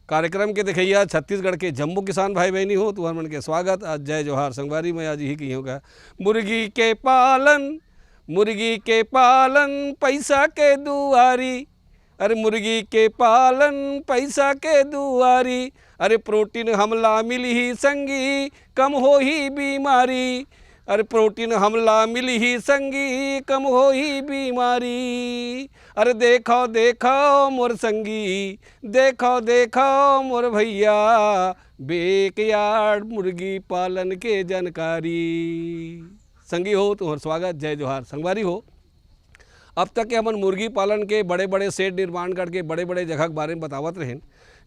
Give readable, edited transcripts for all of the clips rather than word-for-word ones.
कार्यक्रम के देखिया छत्तीसगढ़ के जम्मू किसान भाई बहनी हो तुम्हार मन के स्वागत। आज जय जोहार संगवारी में आज ही की होगा मुर्गी के पालन पैसा के दुआरी। अरे मुर्गी के पालन पैसा के दुआरी। अरे प्रोटीन हमला मिली ही संगी कम हो ही बीमारी। अरे प्रोटीन हमला मिली ही संगी कम हो ही बीमारी। अरे देखो देखो मोर संगी, देखो देखो मोर भैया, बेकयार्ड मुर्गी पालन के जानकारी। संगी हो तुम्हारा स्वागत, जय जोहार संगवारी हो। अब तक के हमन मुर्गी पालन के बड़े बड़े सेट निर्माण करके बड़े बड़े जगह के बारे में बतावत रहें,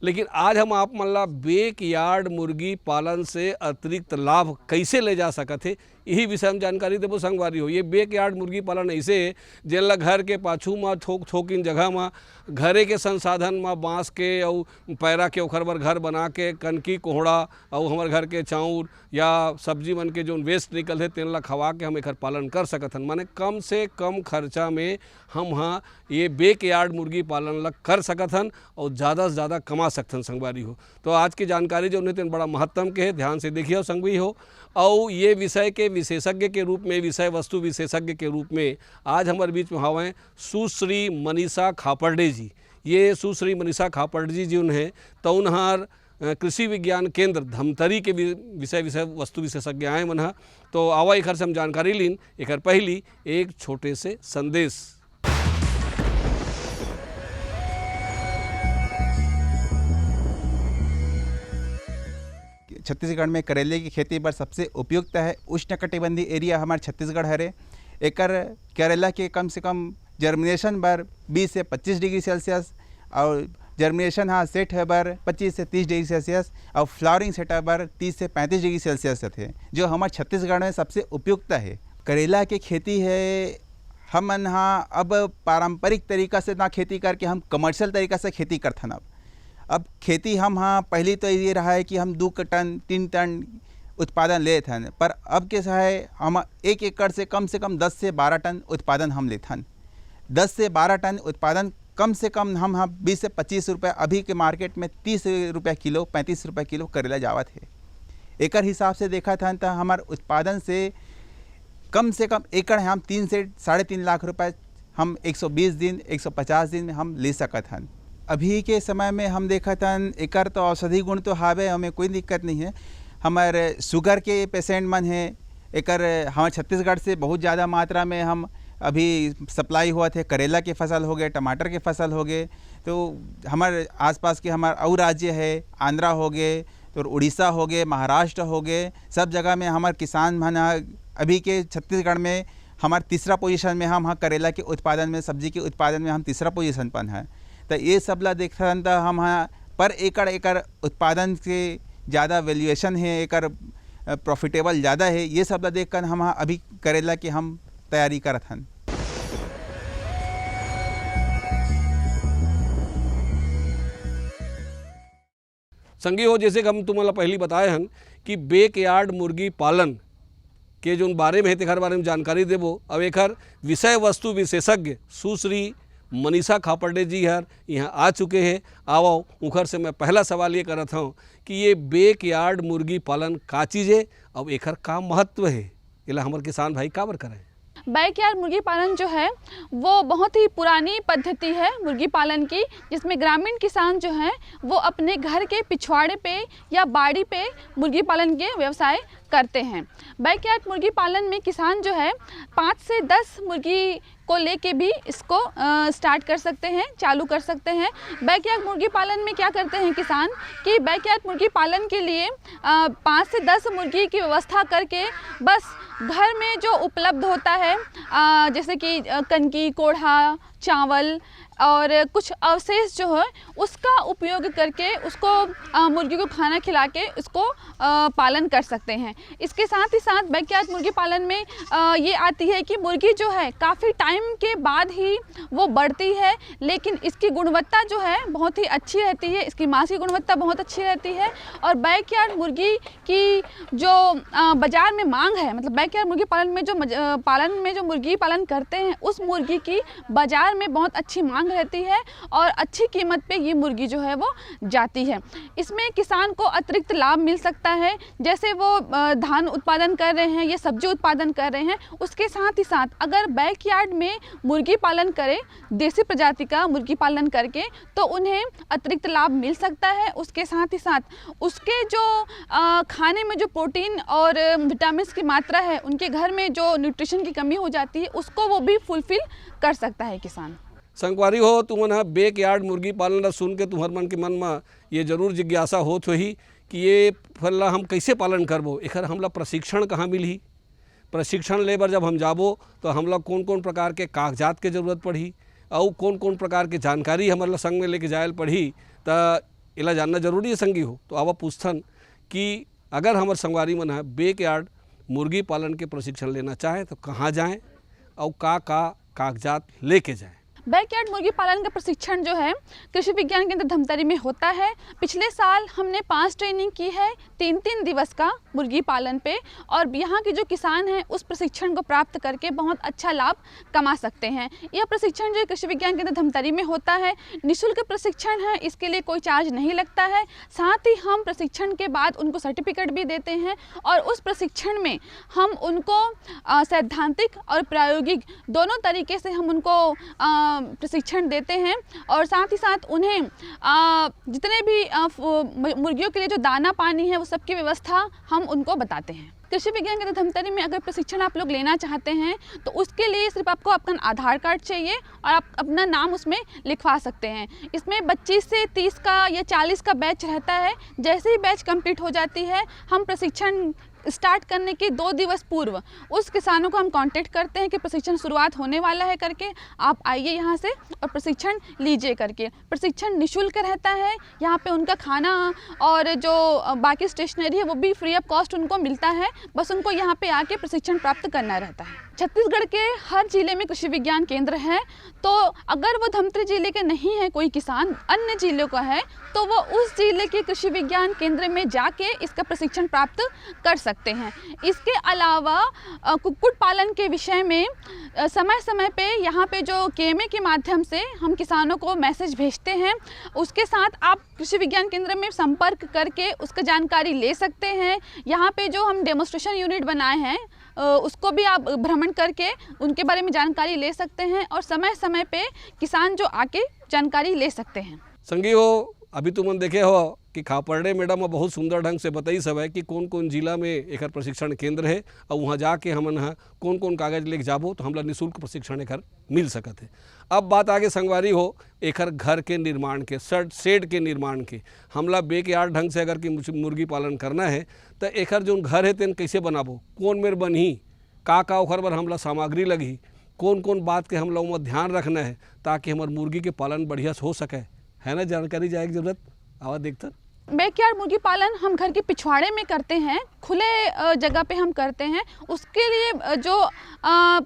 लेकिन आज हम आप मन ला बेकयार्ड मुर्गी पालन से अतिरिक्त लाभ कैसे ले जा सकते थे यही विषय में जानकारी देबो संगवारी हो। ये बेकयार्ड मुर्गी पालन ऐसे जेन ला घर के पाछू में थोकिन जगह में घरे के संसाधन में बाँस के और पैरा के ओखर बर घर बना के कनकी कोहड़ा और हमारे घर के चाउर या सब्जी मन के जो वेस्ट निकलते तेन ला खवा के हम एकर पालन कर सकत हन। माने कम से कम खर्चा में हम ये बेकयार्ड मुर्गी पालन ला कर सकत हन और ज़्यादा से ज़्यादा कमा सकत हन संगवारी हो। तो आज की जानकारी जो उन्हें बड़ा महत्तम के है, ध्यान से देखिए संगवी हो। और ये विषय के विशेषज्ञ के रूप में, विषय वस्तु विशेषज्ञ के रूप में आज हमारे बीच में हवा सुश्री मनीषा खापर्डे जी। ये सुश्री मनीषा खापर्डे जी उन्हें तौनहार कृषि विज्ञान केंद्र धमतरी के विषय वस्तु विशेषज्ञ आए मन। तो आवा एक से हम जानकारी लीन। एक पहली एक छोटे से संदेश। छत्तीसगढ़ में करेले की खेती पर सबसे उपयुक्त है उष्णकटिबंधीय एरिया हमारे छत्तीसगढ़ हरे। एकर करेला के कम से कम जर्मिनेशन बर 20 से 25 डिग्री सेल्सियस और जर्मिनेशन सेट है बर 25 से 30 डिग्री सेल्सियस और फ्लावरिंग सेट है बर 30 से 35 डिग्री सेल्सियस थे, जो हमारे छत्तीसगढ़ में सबसे उपयुक्त है। करेला की खेती है हम अब पारंपरिक तरीका से ना खेती करके हम कमर्शियल तरीका से खेती करते हैं। अब खेती हम पहले तो ये रहा है कि हम 2 टन 3 टन उत्पादन लेते हैं, पर अब कैसा है हम 1 एकड़ से कम 10 से 12 टन उत्पादन हम लेते हैं। 10 से 12 टन उत्पादन कम से कम हम 20 से 25 रुपये, अभी के मार्केट में 30 रुपये किलो 35 रुपये किलो करेला जावत है। एकड़ हिसाब से देखा था तो हमारे उत्पादन से कम एकड़ हम 3 से 3.5 लाख रुपए हम 120 दिन 150 दिन में हम ले सकते हैं। अभी के समय में हम देखा था एकर तो औषधि गुण तो हावे, हमें कोई दिक्कत नहीं है। हमारे शुगर के पेशेंट मन हैं, एकर हमारे छत्तीसगढ़ से बहुत ज़्यादा मात्रा में हम अभी सप्लाई हुआ थे। करेला के फसल हो गए, टमाटर के फसल हो गए, तो हमारे आसपास के हमारे और राज्य है, आंध्रा हो गए, तो उड़ीसा हो गए, महाराष्ट्र हो गए, सब जगह में हमारे किसान मन अभी के छत्तीसगढ़ में हमारे तीसरा पोजीशन में हम करेला के उत्पादन में, सब्जी के उत्पादन में हम तीसरा पोजीशन पर हैं। तो ये सब ला देखता था हम पर एकड़ उत्पादन से ज़्यादा वैल्यूएशन है, एकर प्रॉफिटेबल ज़्यादा है। ये सब ला देख कर हम अभी करेला की हम तैयारी करत हन। संगी हो, जैसे कि हम तुम्हारा पहले बताए हन कि बेकयार्ड मुर्गी पालन के जो बारे में है तेखर बारे में जानकारी देबो। अब एक विषय वस्तु विशेषज्ञ सुश्री मनीषा खापर्डे जी हर यहाँ आ चुके हैं। आओ उखर से मैं पहला सवाल ये करत हूँ कि ये बेकयार्ड मुर्गी पालन का चीज़ है और एकर का महत्व है, इला हमारे किसान भाई काबर करें। बैकयार्ड मुर्गी पालन जो है वो बहुत ही पुरानी पद्धति है मुर्गी पालन की, जिसमें ग्रामीण किसान जो हैं वो अपने घर के पिछवाड़े पे या बाड़ी पे मुर्गी पालन के व्यवसाय करते हैं। बैकयार्ड मुर्गी पालन में किसान जो है 5 से 10 मुर्गी को लेके भी इसको स्टार्ट कर सकते हैं, चालू कर सकते हैं। बैकयार्ड मुर्गी पालन में क्या करते हैं किसान कि बैकयार्ड मुर्गी पालन के लिए 5 से 10 मुर्गी की व्यवस्था करके बस घर में जो उपलब्ध होता है जैसे कि कनकी, कोढ़ा, चावल और कुछ अवशेष जो है उसका उपयोग करके उसको मुर्गी को खाना खिला के उसको पालन कर सकते हैं। इसके साथ ही साथ बैकयार्ड मुर्गी पालन में ये आती है कि मुर्गी जो है काफ़ी टाइम के बाद ही वो बढ़ती है, लेकिन इसकी गुणवत्ता जो है बहुत ही अच्छी रहती है, इसकी मांस की गुणवत्ता बहुत अच्छी रहती है। और बैकयार्ड मुर्गी की जो बाज़ार में मांग है, मतलब बैकयार्ड मुर्गी पालन में जो मुर्गी पालन करते हैं उस मुर्गी की बाज़ार बाज़ार में बहुत अच्छी मांग रहती है और अच्छी कीमत पे ये मुर्गी जो है वो जाती है। इसमें किसान को अतिरिक्त लाभ मिल सकता है, जैसे वो धान उत्पादन कर रहे हैं या सब्जी उत्पादन कर रहे हैं, उसके साथ ही साथ अगर बैकयार्ड में मुर्गी पालन करें, देसी प्रजाति का मुर्गी पालन करके, तो उन्हें अतिरिक्त लाभ मिल सकता है। उसके साथ ही साथ उसके जो खाने में जो प्रोटीन और विटामिन की मात्रा है, उनके घर में जो न्यूट्रिशन की कमी हो जाती है, उसको वो भी फुलफिल कर सकता है किसान। संगवारी हो, तुमन बेक यार्ड मुर्गी पालन सुन के तुम्हार मन के मन में ये जरूर जिज्ञासा होत होही कि ये फल हम कैसे पालन करबो, एकर हमला प्रशिक्षण कहाँ मिलही। प्रशिक्षण ले बर जब हम जाबो तो हमला कौन कौन प्रकार के कागजात के जरूरत पड़ही और कौन कौन प्रकार के जानकारी हमारा संग में लेके जायल पड़ही, तो इला जानना जरूरी है संगी हो। तो अब पूछथन कि अगर हमार संगवारी मन है बेक यार्ड मुर्गी पालन के प्रशिक्षण लेना चाहें तो कहाँ जाएँ और का कागजात लेके जाएँ। बैकयार्ड मुर्गी पालन का प्रशिक्षण जो है कृषि विज्ञान केंद्र धमतरी में होता है। पिछले साल हमने 5 ट्रेनिंग की है 3-3 दिवस का मुर्गी पालन पे, और यहाँ के जो किसान हैं उस प्रशिक्षण को प्राप्त करके बहुत अच्छा लाभ कमा सकते हैं। यह प्रशिक्षण जो कृषि विज्ञान केंद्र धमतरी में होता है निःशुल्क प्रशिक्षण है, इसके लिए कोई चार्ज नहीं लगता है। साथ ही हम प्रशिक्षण के बाद उनको सर्टिफिकेट भी देते हैं और उस प्रशिक्षण में हम उनको सैद्धांतिक और प्रायोगिक दोनों तरीके से हम उनको प्रशिक्षण देते हैं, और साथ ही साथ उन्हें जितने भी मुर्गियों के लिए जो दाना पानी है वो सबकी व्यवस्था हम उनको बताते हैं। कृषि विज्ञान केंद्र धमतरी में अगर प्रशिक्षण आप लोग लेना चाहते हैं तो उसके लिए सिर्फ आपको अपना आधार कार्ड चाहिए और आप अपना नाम उसमें लिखवा सकते हैं। इसमें 25 से 30 का या 40 का बैच रहता है। जैसे ही बैच कंप्लीट हो जाती है, हम प्रशिक्षण स्टार्ट करने के 2 दिवस पूर्व उस किसानों को हम कांटेक्ट करते हैं कि प्रशिक्षण शुरुआत होने वाला है करके, आप आइए यहाँ से और प्रशिक्षण लीजिए करके। प्रशिक्षण निःशुल्क रहता है। यहाँ पे उनका खाना और जो बाकी स्टेशनरी है वो भी फ्री ऑफ कॉस्ट उनको मिलता है, बस उनको यहाँ पे आके प्रशिक्षण प्राप्त करना रहता है। छत्तीसगढ़ के हर जिले में कृषि विज्ञान केंद्र है, तो अगर वो धमतरी जिले के नहीं है कोई किसान, अन्य जिलों का है, तो वो उस जिले के कृषि विज्ञान केंद्र में जाके इसका प्रशिक्षण प्राप्त कर सकते हैं। इसके अलावा कुक्कुट पालन के विषय में समय समय पे यहाँ पे जो KMA के माध्यम से हम किसानों को मैसेज भेजते हैं, उसके साथ आप कृषि विज्ञान केंद्र में संपर्क करके उसका जानकारी ले सकते हैं। यहाँ पे जो हम डेमोन्स्ट्रेशन यूनिट बनाए हैं उसको भी आप भ्रमण करके उनके बारे में जानकारी ले सकते हैं, और समय समय पे किसान जो आके जानकारी ले सकते हैं। संगी हो, अभी तुमन देखे हो कि खापरडे मैडम बहुत सुंदर ढंग से बताई सब है कि कौन कौन जिला में एक प्रशिक्षण केंद्र है, और वहाँ जाके हमन कौन कौन कागज लेके जाबो तो हमला निःशुल्क प्रशिक्षण एक मिल सकत है। अब बात आगे संगवारी हो एक घर के निर्माण के, शेड के निर्माण के। हमला बेकयार्ड ढंग से अगर कि मुर्गी पालन करना है तो एक जो घर है तेन कैसे बनाबो, कौन मेर बनही, का ओखर बर हमला सामग्री लगी, कौन कौन बात के हमला उमा ध्यान रखना है ताकि हमार मुर्गी के पालन बढ़िया से हो सके, है ना। जानकारी जाए की जरूरत। आवा देखते बैकयार्ड मुर्गी पालन हम घर के पिछवाड़े में करते हैं, खुले जगह पे हम करते हैं। उसके लिए जो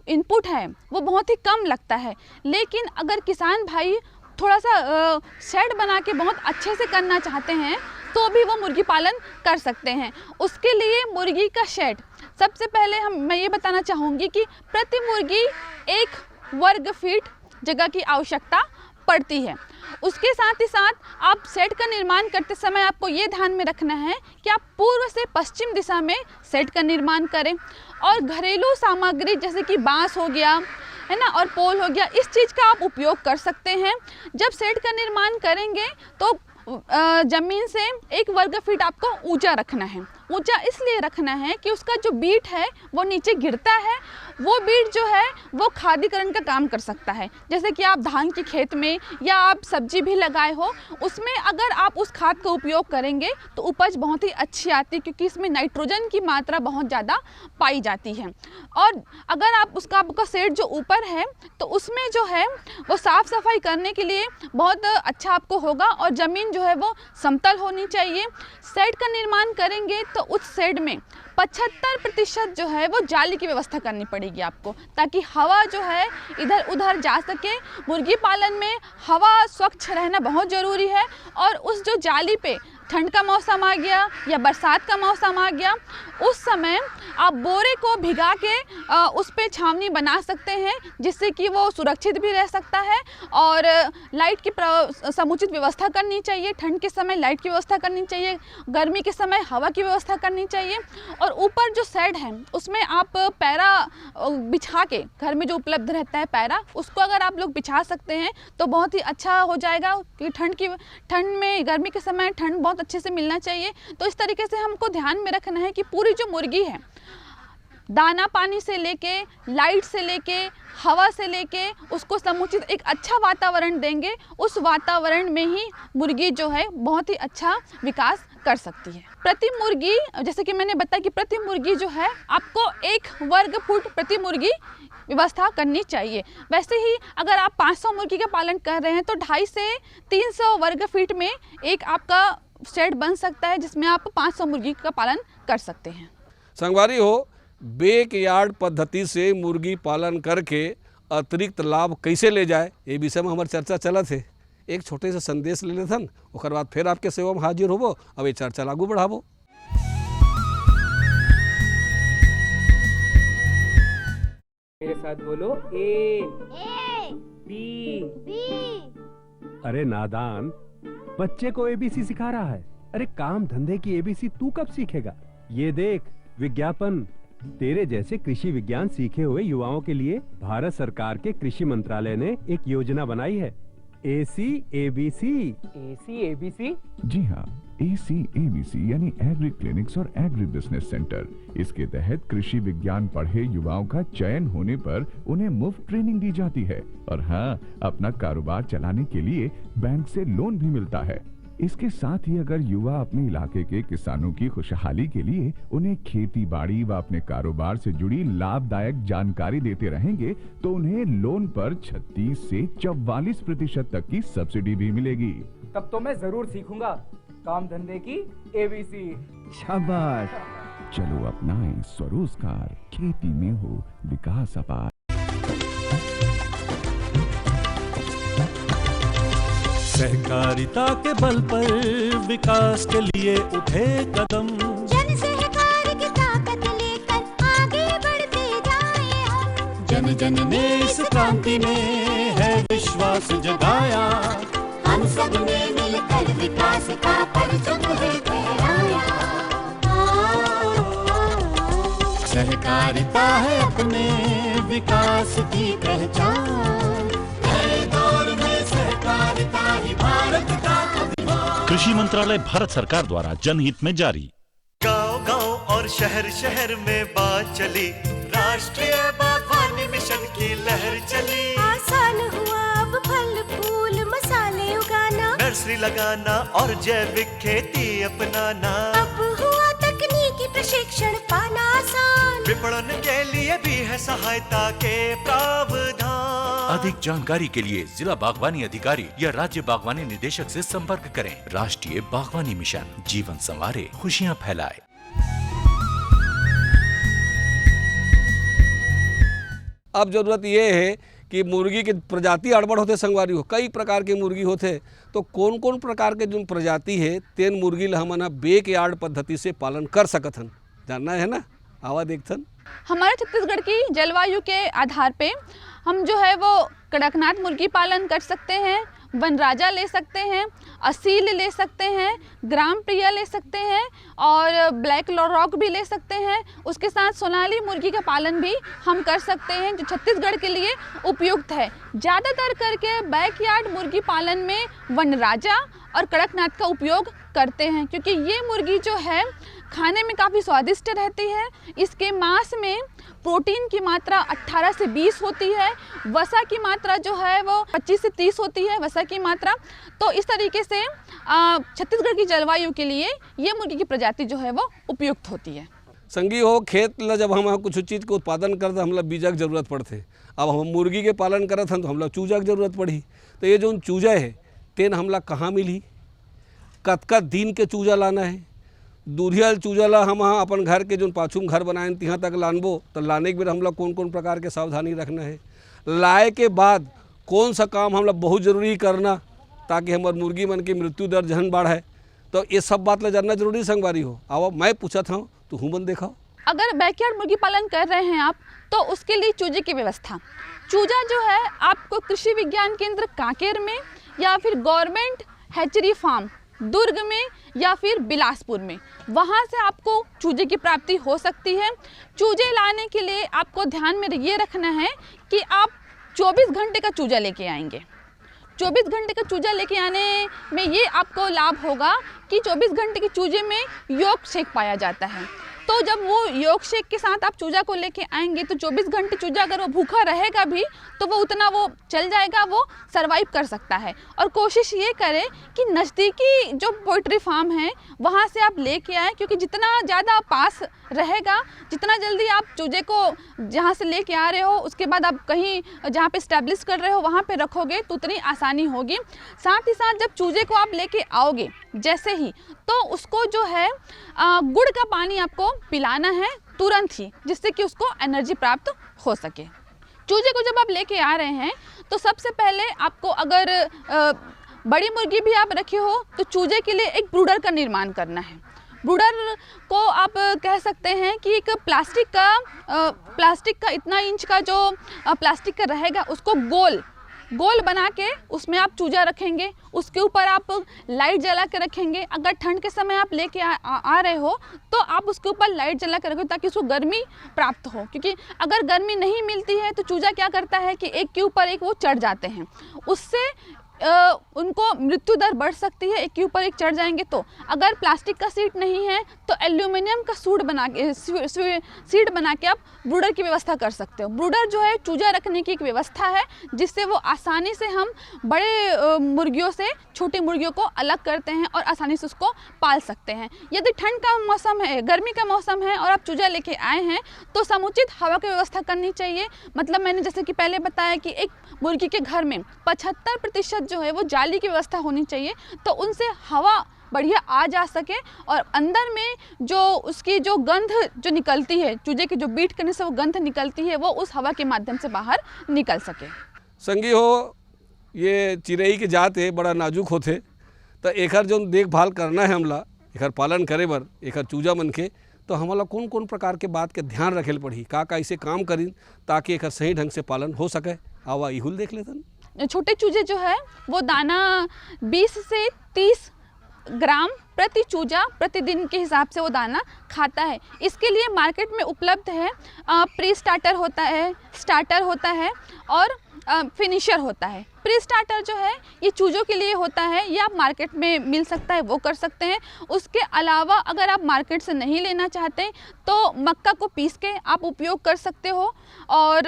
इनपुट है वो बहुत ही कम लगता है, लेकिन अगर किसान भाई थोड़ा सा शेड बना के बहुत अच्छे से करना चाहते हैं तो भी वो मुर्गी पालन कर सकते हैं। उसके लिए मुर्गी का शेड सबसे पहले मैं ये बताना चाहूँगी कि प्रति मुर्गी 1 वर्ग फीट जगह की आवश्यकता पड़ती है। उसके साथ ही साथ आप शेड का निर्माण करते समय आपको ये ध्यान में रखना है कि आप पूर्व से पश्चिम दिशा में शेड का निर्माण करें, और घरेलू सामग्री जैसे कि बांस हो गया है ना, और पोल हो गया, इस चीज़ का आप उपयोग कर सकते हैं। जब शेड का निर्माण करेंगे तो ज़मीन से 1 वर्ग फीट आपको ऊंचा रखना है। ऊंचा इसलिए रखना है कि उसका जो बीट है वो नीचे गिरता है, वो बीट जो है वो खादीकरण का काम कर सकता है। जैसे कि आप धान के खेत में या आप सब्जी भी लगाए हो, उसमें अगर आप उस खाद का उपयोग करेंगे तो उपज बहुत ही अच्छी आती है, क्योंकि इसमें नाइट्रोजन की मात्रा बहुत ज़्यादा पाई जाती है। और अगर आपका शेड जो ऊपर है तो उसमें जो है वो साफ़ सफाई करने के लिए बहुत अच्छा आपको होगा, और ज़मीन जो है वो समतल होनी चाहिए। शेड का निर्माण करेंगे तो उस शेड में 75% जो है वो जाली की व्यवस्था करनी पड़ेगी आपको, ताकि हवा जो है इधर उधर जा सके। मुर्गी पालन में हवा स्वच्छ रहना बहुत ज़रूरी है, और उस जो जाली पे ठंड का मौसम आ गया या बरसात का मौसम आ गया, उस समय आप बोरे को भिगा के उस पे छावनी बना सकते हैं, जिससे कि वो सुरक्षित भी रह सकता है। और लाइट की समुचित व्यवस्था करनी चाहिए। ठंड के समय लाइट की व्यवस्था करनी चाहिए, गर्मी के समय हवा की व्यवस्था करनी चाहिए। और ऊपर जो शेड है उसमें आप पैरा बिछा के, घर में जो उपलब्ध रहता है पैरा, उसको अगर आप लोग बिछा सकते हैं तो बहुत ही अच्छा हो जाएगा, क्योंकि ठंड में, गर्मी के समय ठंड बहुत अच्छे से मिलना चाहिए। तो इस तरीके से हमको ध्यान में रखना है कि पूरी जो मुर्गी है, दाना पानी से लेके, लाइट से लेके, हवा से लेके, उसको समुचित एक अच्छा वातावरण देंगे। उस वातावरण में ही मुर्गी जो है बहुत ही अच्छा विकास कर सकती है। प्रति मुर्गी, जैसे कि मैंने बताया कि प्रति मुर्गी जो है आपको 1 वर्ग फुट प्रति मुर्गी व्यवस्था करनी चाहिए। वैसे ही अगर आप 500 मुर्गी का पालन कर रहे हैं तो 250 से 300 वर्ग फीट में एक आपका शेड बन सकता है, जिसमें आप 500 मुर्गी का पालन कर सकते हैं। संगवारी हो, बैकयार्ड पद्धति से मुर्गी पालन करके अतिरिक्त लाभ कैसे ले जाए, ये विषय में हमारी चर्चा चलत है। एक छोटे से संदेश ले लेथन, ओकर बाद फिर आपके सेवा में हाजिर होबो। अब ये चर्चा लागू बढ़ाबो। मेरे साथ बोलो, ए बी। अरे नादान, बच्चे को एबीसी सिखा रहा है। अरे काम धंधे की एबीसी तू कब सीखेगा? ये देख विज्ञापन। तेरे जैसे कृषि विज्ञान सीखे हुए युवाओं के लिए भारत सरकार के कृषि मंत्रालय ने एक योजना बनाई है, ACABC। ACABC? जी हाँ, ACABC यानी एग्री क्लिनिक्स और एग्री बिजनेस सेंटर। इसके तहत कृषि विज्ञान पढ़े युवाओं का चयन होने पर उन्हें मुफ्त ट्रेनिंग दी जाती है और हाँ, अपना कारोबार चलाने के लिए बैंक से लोन भी मिलता है। इसके साथ ही अगर युवा अपने इलाके के किसानों की खुशहाली के लिए उन्हें खेती बाड़ी व अपने कारोबार से जुड़ी लाभदायक जानकारी देते रहेंगे तो उन्हें लोन पर 36 से 44% तक की सब्सिडी भी मिलेगी। तब तो मैं जरूर सीखूंगा काम धंधे की ABC। शाबाश, चलो अपनाएं स्वरोजगार, खेती में हो विकास अपार। सहकारिता के बल पर विकास के लिए उठे कदम, जन सहकार की ताकत लेकर आगे बढ़ते जाएं हम। जन जन ने इस क्रांति में है विश्वास जगाया, हम सब ने मिलकर विकास का परचम है फहराया। सहकारिता है अपने विकास की पहचान, नए दौर में सहकारिता ही भारत का अभिमान। कृषि मंत्रालय भारत सरकार द्वारा जनहित में जारी। गांव-गांव और शहर शहर में बात चली, राष्ट्रीय बागवानी मिशन की लहर चली। आसान हुआ अब फल फूल मसाले उगाना, नर्सरी लगाना और जैविक खेती अपनाना। अब हुआ तकनीकी प्रशिक्षण पाना आसान, विपणन के लिए भी है सहायता के प्रावधान। अधिक जानकारी के लिए जिला बागवानी अधिकारी या राज्य बागवानी निदेशक से संपर्क करें। राष्ट्रीय बागवानी मिशन, जीवन संवारे, खुशियां फैलाए। अब जरूरत ये है कि मुर्गी के प्रजाति अड़बड़ होते संगवारी हो, कई प्रकार के मुर्गी होते, तो कौन कौन प्रकार के जो प्रजाति है तेन मुर्गी ला हमन बैकयार्ड पद्धति से पालन कर सकत हन, जानना है ना? आवा देखथन। हमारे छत्तीसगढ़ की जलवायु के आधार पे हम जो है वो कड़कनाथ मुर्गी पालन कर सकते हैं, वनराजा ले सकते हैं, असील ले सकते हैं, ग्राम प्रिया ले सकते हैं और ब्लैक लॉरॉक भी ले सकते हैं। उसके साथ सोनाली मुर्गी का पालन भी हम कर सकते हैं, जो छत्तीसगढ़ के लिए उपयुक्त है। ज़्यादातर करके बैकयार्ड मुर्गी पालन में वनराजा और कड़कनाथ का उपयोग करते हैं, क्योंकि ये मुर्गी जो है खाने में काफ़ी स्वादिष्ट रहती है। इसके मांस में प्रोटीन की मात्रा 18 से 20 होती है, वसा की मात्रा जो है वो 25 से 30 होती है, वसा की मात्रा। तो इस तरीके से छत्तीसगढ़ की जलवायु के लिए ये मुर्गी की प्रजाति जो है वो उपयुक्त होती है। संगी हो, खेत ला जब हम कुछ चीज़ के उत्पादन करते हमला बीजा की जरूरत पड़ते। अब हम मुर्गी के पालन करत हन तो हमला चूजा की जरूरत पड़ी। तो ये जो चूजा है तेन हमला कहाँ मिली, कतका दिन के चूजा लाना है, दूधियल चूजा ला हम अपन घर के जो पाछू में घर बनाए तिहाँ तक लानबो तो लाने के बेर हमला कौन कौन प्रकार के सावधानी रखना है, लाए के बाद कौन सा काम हमला बहुत ज़रूरी करना ताकि हमार मुर्गी मन की मृत्यु दर जहन बढ़े। तो तो ये सब बात ला जानना जरूरी संगवारी हो। आओ मैं पूछा था तो हूँ बन देखा। अगर बैकयार्ड मुर्गी पालन कर रहे हैं आप तो उसके लिए चूजे की व्यवस्था, चूजा जो है आपको कृषि विज्ञान केंद्र कांकेर में या फिर गवर्नमेंट हैचरी फार्म दुर्ग में या फिर बिलासपुर में, वहाँ से आपको चूजे की प्राप्ति हो सकती है। चूजे लाने के लिए आपको ध्यान में ये रखना है कि आप 24 घंटे का चूजा लेके आएंगे। 24 घंटे का चूजा लेके आने में ये आपको लाभ होगा कि 24 घंटे के चूजे में यॉर्क शेक पाया जाता है। तो जब वो यॉर्क शेक के साथ आप चूजा को लेके आएंगे तो 24 घंटे चूजा अगर वो भूखा रहेगा भी तो वो उतना वो चल जाएगा, वो सरवाइव कर सकता है। और कोशिश ये करें कि नज़दीकी जो पोल्ट्री फार्म है वहाँ से आप लेके आएँ, क्योंकि जितना ज़्यादा पास रहेगा, जितना जल्दी आप चूजे को जहाँ से लेके आ रहे हो उसके बाद आप कहीं जहाँ पे इस्टेब्लिश कर रहे हो वहाँ पे रखोगे तो उतनी आसानी होगी। साथ ही साथ जब चूजे को आप लेके आओगे जैसे ही, तो उसको जो है गुड़ का पानी आपको पिलाना है तुरंत ही, जिससे कि उसको एनर्जी प्राप्त हो सके। चूजे को जब आप लेके आ रहे हैं तो सबसे पहले आपको, अगर बड़ी मुर्गी भी आप रखे हो तो चूजे के लिए एक ब्रूडर का निर्माण करना है। ब्रूडर को आप कह सकते हैं कि एक प्लास्टिक का इतना इंच का जो प्लास्टिक का रहेगा उसको गोल बना के उसमें आप चूजा रखेंगे। उसके ऊपर आप लाइट जला के रखेंगे। अगर ठंड के समय आप लेके आ रहे हो तो आप उसके ऊपर लाइट जला के रखो ताकि उसको गर्मी प्राप्त हो, क्योंकि अगर गर्मी नहीं मिलती है तो चूजा क्या करता है कि एक के ऊपर एक वो चढ़ जाते हैं, उससे उनको मृत्यु दर बढ़ सकती है। एक के ऊपर एक चढ़ जाएंगे तो अगर प्लास्टिक का सीट नहीं है तो एल्यूमिनियम का सीट बना के आप ब्रूडर की व्यवस्था कर सकते हो। ब्रूडर जो है चूजा रखने की एक व्यवस्था है जिससे वो आसानी से हम बड़े मुर्गियों से छोटी मुर्गियों को अलग करते हैं और आसानी से उसको पाल सकते हैं। यदि ठंड का मौसम है, गर्मी का मौसम है और आप चूजा लेके आए हैं तो समुचित हवा की व्यवस्था करनी चाहिए। मतलब मैंने जैसे कि पहले बताया कि एक मुर्गी के घर में 75% जो है वो जाली की व्यवस्था होनी चाहिए, तो उनसे हवा बढ़िया आ जा सके और अंदर में जो उसकी जो गंध जो निकलती है, चूजे की जो बीट करने से वो गंध निकलती है, वो उस हवा के माध्यम से बाहर निकल सके। संगी हो, ये चिड़ई के जात है, बड़ा नाजुक होते, तो एकर जो देखभाल करना है हमला, एकर पालन करे बर, एकर चूजा मन के, तो हमला कौन कौन प्रकार के बात के ध्यान रखे पड़ी, का ऐसे काम करी ताकि एकर सही ढंग से पालन हो सके। आवा इहुल देख लेते। छोटे चूजे जो है वो दाना 20 से 30 ग्राम प्रति चूजा प्रतिदिन के हिसाब से वो दाना खाता है। इसके लिए मार्केट में उपलब्ध है प्री स्टार्टर होता है, स्टार्टर होता है और फिनिशर होता है। प्री स्टार्टर जो है ये चूजों के लिए होता है, ये आप मार्केट में मिल सकता है, वो कर सकते हैं। उसके अलावा अगर आप मार्केट से नहीं लेना चाहते तो मक्का को पीस के आप उपयोग कर सकते हो और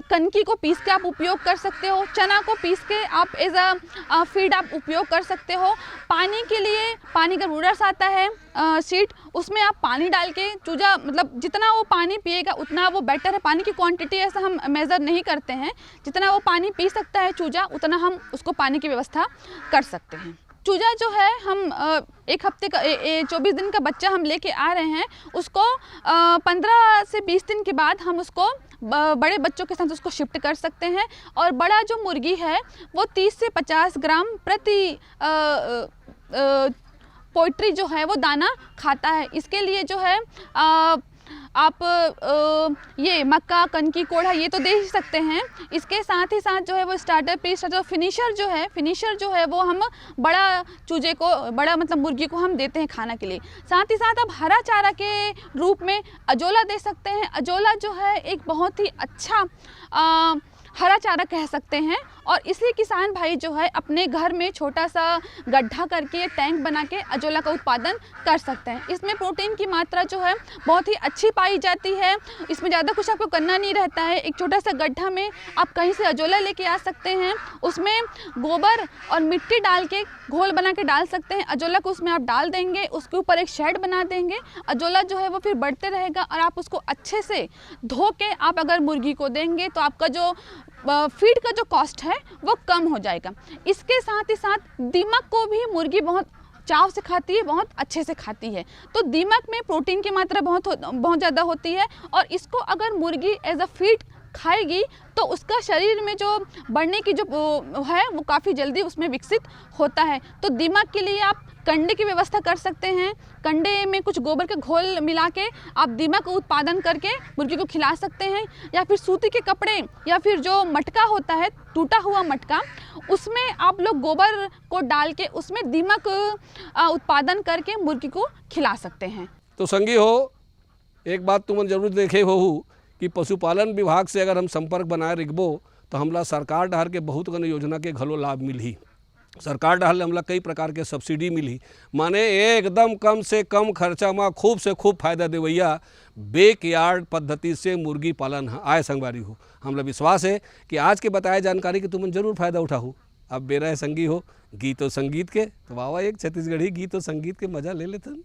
कनकी को पीस के आप उपयोग कर सकते हो, चना को पीस के आप एज अ फीड आप उपयोग कर सकते हो। पानी के लिए पानी का रूडर्स आता है सीट, उसमें आप पानी डाल के चूजा, मतलब जितना वो पानी पिएगा उतना वो बेटर है। पानी की क्वांटिटी ऐसा हम मेज़र नहीं करते हैं, जितना वो पानी पी सकता है चूजा उतना हम उसको पानी की व्यवस्था कर सकते हैं। चूजा जो है हम एक हफ्ते का 24 दिन का बच्चा हम लेके आ रहे हैं, उसको 15 से 20 दिन के बाद हम उसको बड़े बच्चों के साथ उसको शिफ्ट कर सकते हैं। और बड़ा जो मुर्गी है वो 30 से 50 ग्राम प्रति पोल्ट्री जो है वो दाना खाता है। इसके लिए जो है आप ये मक्का, कनकी, कोढ़ा ये तो दे ही सकते हैं। इसके साथ ही साथ जो है वो स्टार्टर, प्री स्टार्टर, फिनिशर जो है वो हम बड़ा चूजे को, बड़ा मतलब मुर्गी को हम देते हैं खाना के लिए। साथ ही साथ आप हरा चारा के रूप में अजोला दे सकते हैं। अजोला जो है एक बहुत ही अच्छा हरा चारा कह सकते हैं और इसी किसान भाई जो है अपने घर में छोटा सा गड्ढा करके टैंक बना के अजोला का उत्पादन कर सकते हैं। इसमें प्रोटीन की मात्रा जो है बहुत ही अच्छी पाई जाती है, इसमें ज़्यादा कुछ आपको करना नहीं रहता है। एक छोटा सा गड्ढा में आप कहीं से अजोला लेके आ सकते हैं, उसमें गोबर और मिट्टी डाल के घोल बना के डाल सकते हैं। अजोला को उसमें आप डाल देंगे, उसके ऊपर एक शेड बना देंगे, अजोला जो है वो फिर बढ़ते रहेगा और आप उसको अच्छे से धो के आप अगर मुर्गी को देंगे तो आपका जो फीड का जो कॉस्ट है वो कम हो जाएगा। इसके साथ ही साथ दीमक को भी मुर्गी बहुत चाव से खाती है, बहुत अच्छे से खाती है। तो दीमक में प्रोटीन की मात्रा बहुत ज़्यादा होती है और इसको अगर मुर्गी एज अ फीड खाएगी तो उसका शरीर में जो बढ़ने की जो है वो काफ़ी जल्दी उसमें विकसित होता है। तो दीमक के लिए आप कंडे की व्यवस्था कर सकते हैं। कंडे में कुछ गोबर के घोल मिला के आप दीमक उत्पादन करके मुर्गी को खिला सकते हैं, या फिर सूती के कपड़े या फिर जो मटका होता है, टूटा हुआ मटका, उसमें आप लोग गोबर को डाल के उसमें दीमक उत्पादन करके मुर्गी को खिला सकते हैं। तो संगी हो, एक बात तुम जरूर देखे हो कि पशुपालन विभाग से अगर हम संपर्क बनाए रखबो तो हमला सरकार डहर के बहुत गण योजना के घलो लाभ मिलही। सरकार डहर हमला कई प्रकार के सब्सिडी मिली, माने एकदम कम से कम खर्चा में खूब से खूब फायदा देवैया बैकयार्ड पद्धति से मुर्गी पालन आए संगवारी हो। हमला विश्वास है कि आज के बताए जानकारी के तुम जरूर फायदा उठाओ। अब बेरा है संगी हो गीत और संगीत के, तो वावा एक छत्तीसगढ़ी गीत और संगीत के मजा ले लेते।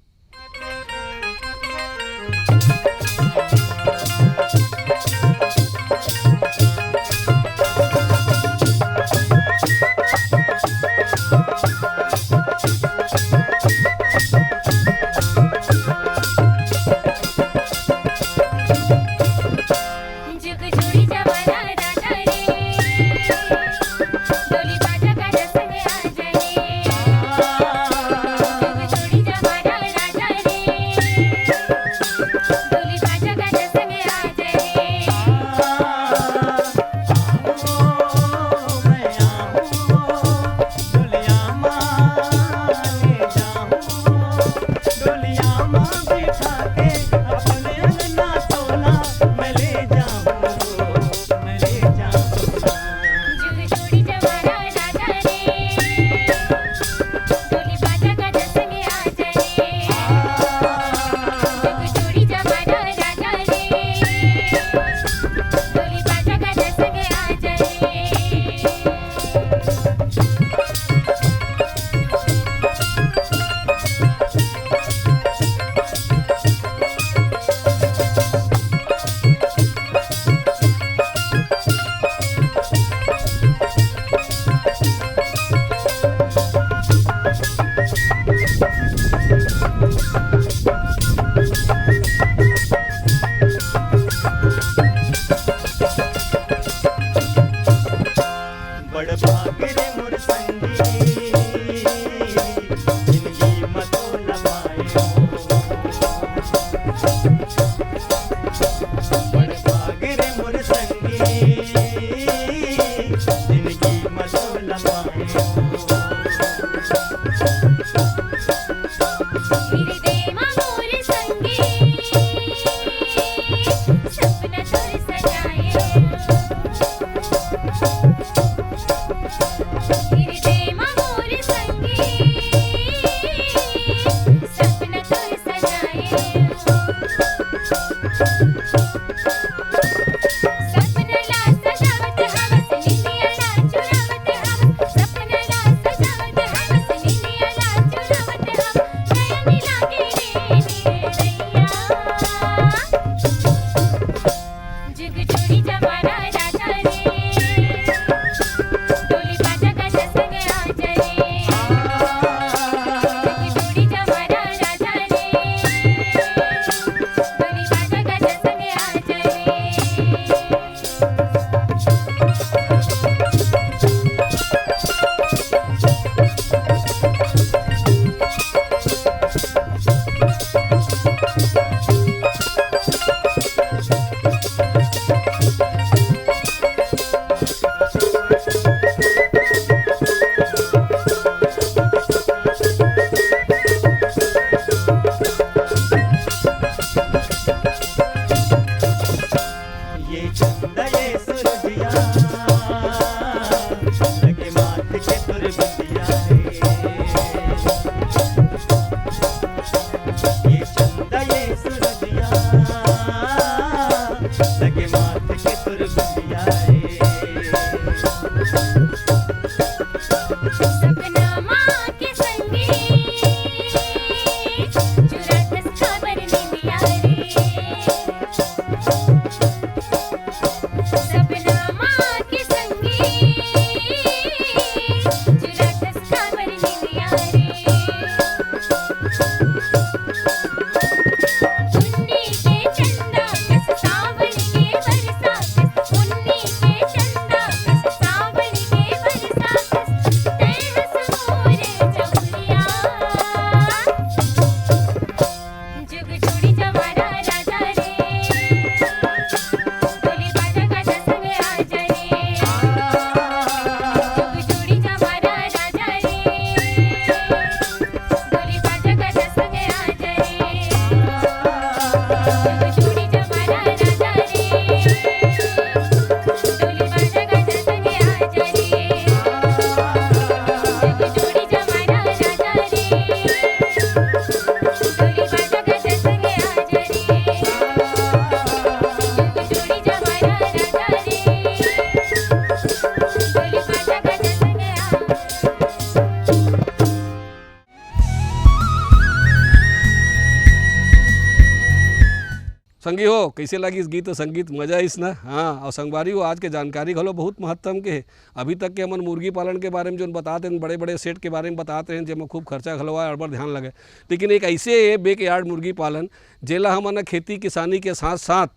संगी हो कैसे लगी इस गीत और संगीत मजा इस ना। हाँ, और संगवारी हो आज के जानकारी घलो बहुत महत्तम के है। अभी तक के हमन मुर्गी पालन के बारे में जो बताते हैं, बड़े बड़े सेट के बारे में बताते हैं जेमा खूब खर्चा घलो आए, अड़बड़ ध्यान लगे, लेकिन एक ऐसे बेक यार्ड मुर्गी पालन जेला हमन खेती किसानी के साथ साथ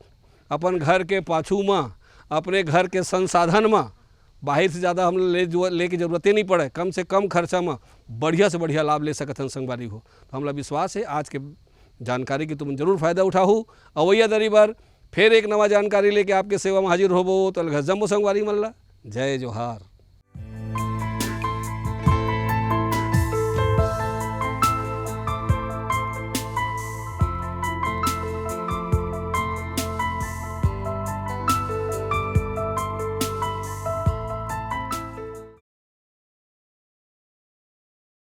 अपन घर के पाछू में, अपने घर के संसाधन में बाहर से ज़्यादा हम ले के जरूरतें नहीं पड़े, कम से कम खर्चा में बढ़िया से बढ़िया लाभ ले सकते हैं संगवारी हो। तो हमला विश्वास है आज के जानकारी की तुम जरूर फायदा उठाओ। अवैया दरी बार फिर एक नवा जानकारी लेके आपके सेवा में हाजिर होबो। तो जम्बो संगवारी मल्ला, जय जोहार।